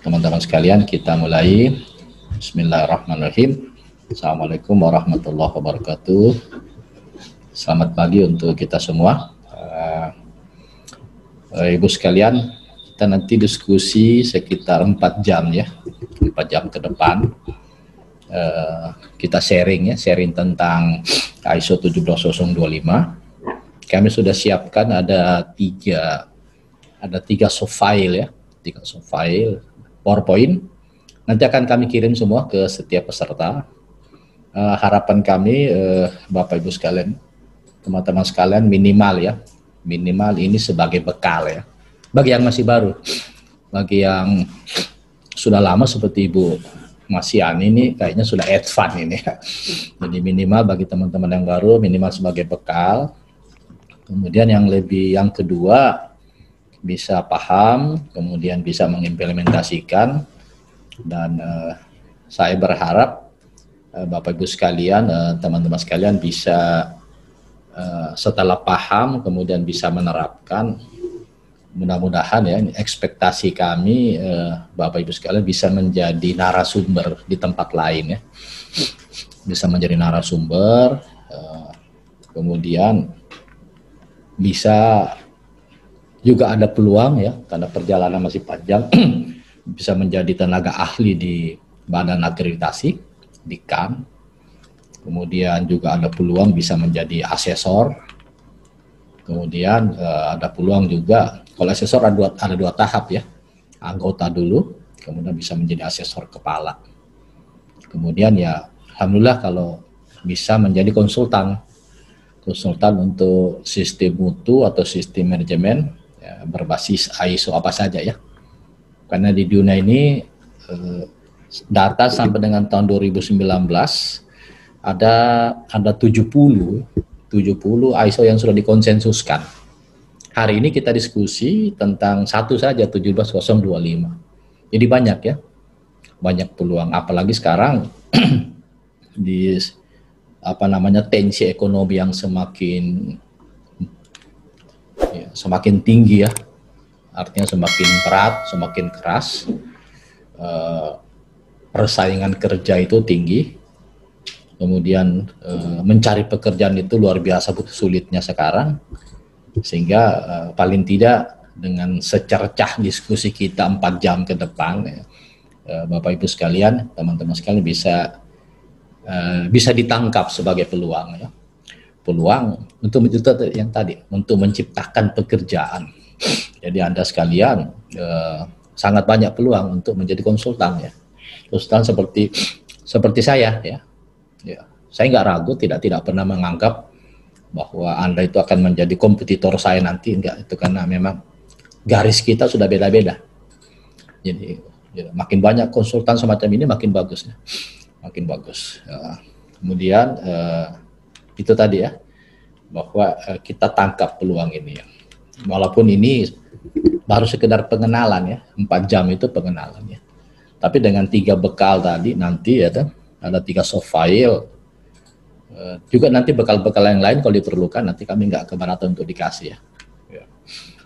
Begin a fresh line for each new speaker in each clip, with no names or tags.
Teman-teman sekalian, kita mulai. Bismillahirrahmanirrahim. Assalamualaikum warahmatullahi wabarakatuh. Selamat pagi untuk kita semua. Ibu sekalian, kita nanti diskusi sekitar 4 jam ya, 4 jam ke depan. Kita sharing tentang ISO 17025. Kami sudah siapkan ada tiga soft file ya, 3 soft file PowerPoint. Nanti akan kami kirim semua ke setiap peserta. Harapan kami Bapak Ibu sekalian, teman-teman sekalian, minimal ini sebagai bekal ya. Bagi yang masih baru, bagi yang sudah lama seperti Ibu Masiani ini kayaknya sudah advance ini ya. Jadi minimal bagi teman-teman yang baru, minimal sebagai bekal. Kemudian yang kedua, bisa paham, kemudian bisa mengimplementasikan, dan saya berharap Bapak Ibu sekalian, teman-teman sekalian bisa setelah paham kemudian bisa menerapkan. Mudah-mudahan ya, ekspektasi kami Bapak Ibu sekalian bisa menjadi narasumber di tempat lain ya, bisa menjadi narasumber, kemudian bisa juga ada peluang ya, karena perjalanan masih panjang, bisa menjadi tenaga ahli di Badan Akreditasi, di KAN. Kemudian juga ada peluang bisa menjadi asesor. Kemudian ada peluang juga, kalau asesor ada dua tahap ya, anggota dulu, kemudian bisa menjadi asesor kepala. Kemudian ya, alhamdulillah kalau bisa menjadi konsultan untuk sistem mutu atau sistem manajemen ya, berbasis ISO apa saja ya. Karena di dunia ini data sampai dengan tahun 2019 ada 70 ISO yang sudah dikonsensuskan. Hari ini kita diskusi tentang satu saja, 17025. Jadi banyak ya, banyak peluang. Apalagi sekarang di tensi ekonomi yang semakin tinggi ya, artinya semakin berat, semakin keras, persaingan kerja itu tinggi, kemudian mencari pekerjaan itu luar biasa sulitnya sekarang, sehingga paling tidak dengan secercah diskusi kita 4 jam ke depan ya, Bapak Ibu sekalian, teman-teman sekalian bisa ditangkap sebagai peluang ya. Peluang untuk yang tadi, untuk menciptakan pekerjaan. Jadi Anda sekalian sangat banyak peluang untuk menjadi konsultan ya. Konsultan seperti saya ya. Ya, saya nggak ragu, tidak pernah menganggap bahwa Anda itu akan menjadi kompetitor saya nanti, enggak. Itu karena memang garis kita sudah beda-beda. Jadi ya, makin banyak konsultan semacam ini makin bagus ya. Makin bagus. Kemudian itu tadi ya, bahwa kita tangkap peluang ini ya. Walaupun ini baru sekedar pengenalan ya, 4 jam itu pengenalan ya. Tapi dengan 3 bekal tadi nanti ya, ada 3 soft file, juga nanti bekal-bekal yang lain kalau diperlukan nanti kami nggak keberatan untuk dikasih ya.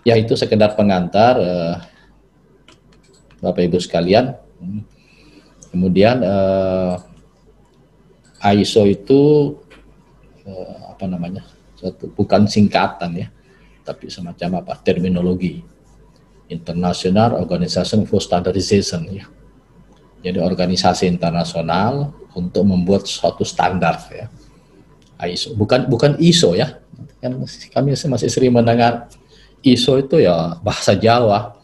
Ya itu sekedar pengantar Bapak Ibu sekalian. Kemudian ISO itu bukan singkatan ya, tapi semacam terminologi, International Organization for Standardization ya. Jadi organisasi internasional untuk membuat suatu standar ya. ISO bukan ISO ya. Kan kami masih sering mendengar ISO itu ya bahasa Jawa.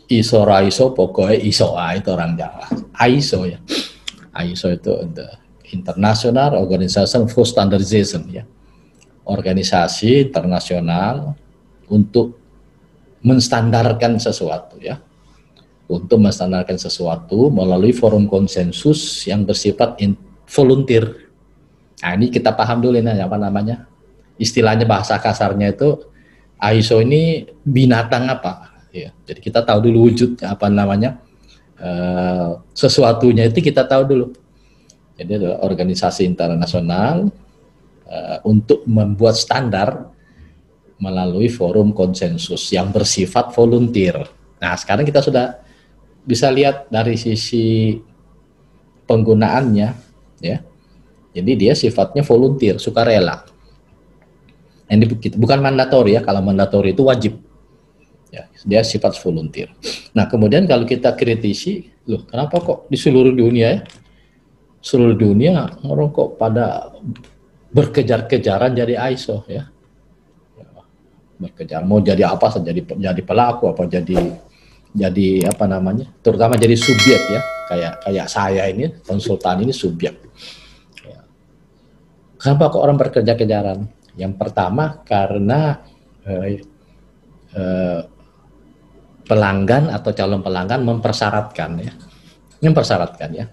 ISO raiso pokoknya ISO itu orang Jawa. ISO ya. ISO itu the International Organization for Standardization ya. Organisasi internasional untuk menstandarkan sesuatu ya. Untuk menstandarkan sesuatu melalui forum konsensus yang bersifat volunteer. Nah ini kita paham dulu ini istilahnya bahasa kasarnya itu ISO ini binatang apa ya. Jadi kita tahu dulu wujudnya sesuatunya itu kita tahu dulu. Jadi adalah organisasi internasional untuk membuat standar melalui forum konsensus yang bersifat volunteer. Nah sekarang kita sudah bisa lihat dari sisi penggunaannya, ya. Jadi dia sifatnya volunteer, sukarela. Ini bukan mandatori ya. Kalau mandatori itu wajib. Ya, dia sifat volunteer. Nah, kemudian kalau kita kritisi, loh, kenapa kok di seluruh dunia ya? Seluruh dunia orang kok pada berkejar-kejaran jadi ISO ya. Berkejar mau jadi apa saja, jadi pelaku apa jadi apa namanya? Terutama jadi subjek ya. Kayak saya ini konsultan ini subjek. Ya. Kenapa kok orang berkejar-kejaran? Yang pertama karena pelanggan atau calon pelanggan mempersyaratkan ya.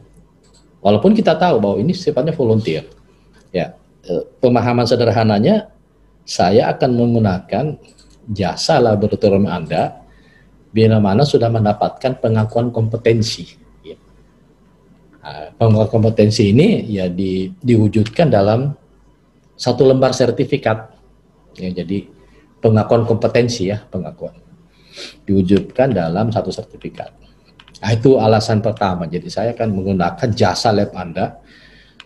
Walaupun kita tahu bahwa ini sifatnya volunteer. Ya, pemahaman sederhananya saya akan menggunakan jasa laboratorium Anda bila mana sudah mendapatkan pengakuan kompetensi. Ya. Nah, pengakuan kompetensi ini ya diwujudkan dalam satu lembar sertifikat. Ya, jadi pengakuan kompetensi ya, pengakuan diwujudkan dalam satu sertifikat. Nah, itu alasan pertama. Jadi saya akan menggunakan jasa lab Anda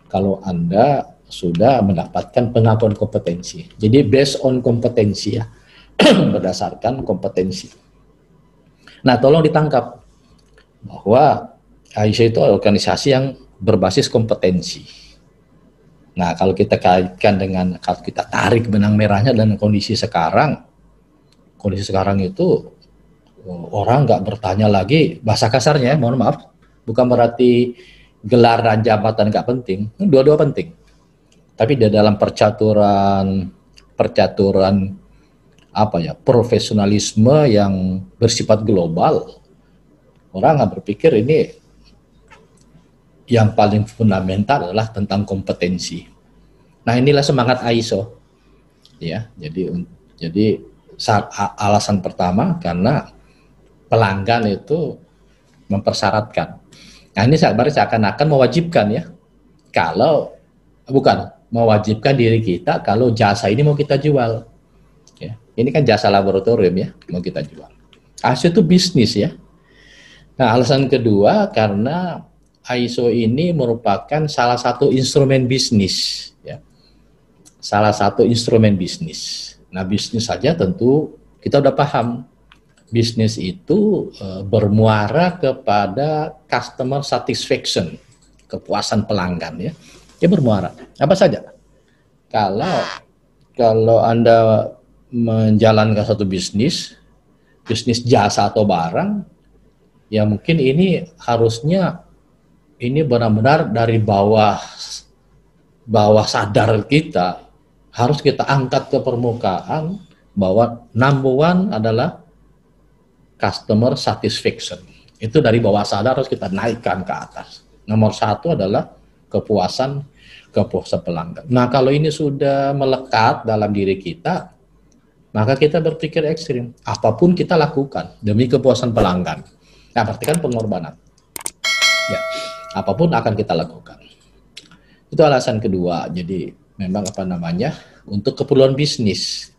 kalau Anda sudah mendapatkan pengakuan kompetensi. Jadi based on kompetensi ya, berdasarkan kompetensi. Nah, tolong ditangkap bahwa ISO itu organisasi yang berbasis kompetensi. Nah, kalau kita kaitkan dengan, kalau kita tarik benang merahnya dan kondisi sekarang itu orang nggak bertanya lagi, bahasa kasarnya, mohon maaf, bukan berarti gelar dan jabatan nggak penting, dua-dua penting. Tapi di dalam percaturan apa ya, profesionalisme yang bersifat global, orang nggak berpikir ini yang paling fundamental adalah tentang kompetensi. Nah, inilah semangat ISO, ya. Jadi alasan pertama karena pelanggan itu mempersyaratkan. Nah, ini seakan-akan mewajibkan ya. Mewajibkan diri kita kalau jasa ini mau kita jual. Ya, ini kan jasa laboratorium ya, mau kita jual. ISO itu bisnis ya. Nah, alasan kedua karena ISO ini merupakan salah satu instrumen bisnis ya. Salah satu instrumen bisnis. Nah, bisnis saja tentu kita udah paham. Bisnis itu bermuara kepada customer satisfaction, kepuasan pelanggan ya. Dia bermuara. Apa saja? Kalau Anda menjalankan satu bisnis jasa atau barang, ya mungkin ini harusnya ini benar-benar dari bawah sadar kita harus kita angkat ke permukaan bahwa number one adalah customer satisfaction. Itu dari bawah sadar harus kita naikkan ke atas. Nomor satu adalah kepuasan pelanggan. Nah, kalau ini sudah melekat dalam diri kita, maka kita berpikir ekstrim. Apapun kita lakukan demi kepuasan pelanggan. Nah, berarti kan pengorbanan. Ya, apapun akan kita lakukan. Itu alasan kedua. Jadi memang untuk keperluan bisnis.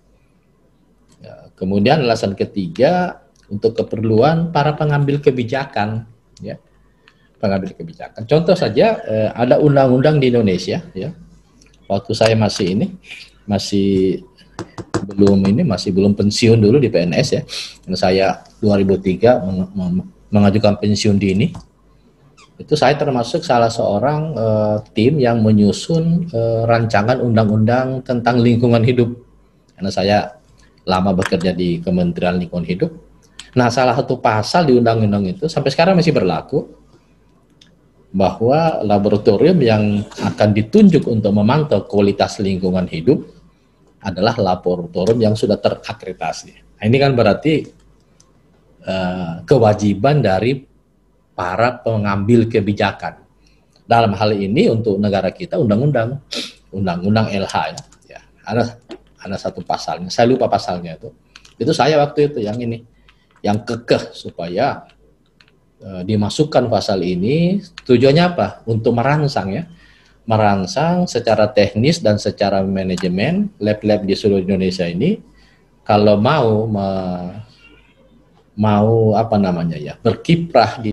Ya, kemudian alasan ketiga untuk keperluan para pengambil kebijakan, ya, pengambil kebijakan. Contoh saja ada undang-undang di Indonesia, ya. Waktu saya masih belum pensiun dulu di PNS ya. Saya 2003 mengajukan pensiun dini. Itu saya termasuk salah seorang tim yang menyusun rancangan undang-undang tentang lingkungan hidup. Karena saya lama bekerja di Kementerian Lingkungan Hidup. Nah, salah satu pasal di undang-undang itu sampai sekarang masih berlaku bahwa laboratorium yang akan ditunjuk untuk memantau kualitas lingkungan hidup adalah laboratorium yang sudah terakreditasi. Nah, ini kan berarti kewajiban dari para pengambil kebijakan. Dalam hal ini untuk negara kita undang-undang LH ya. Ada satu pasalnya. Saya lupa pasalnya itu. Itu saya waktu itu yang kekeh supaya dimasukkan pasal ini. Tujuannya apa? Untuk merangsang secara teknis dan secara manajemen lab-lab di seluruh Indonesia ini kalau mau berkiprah di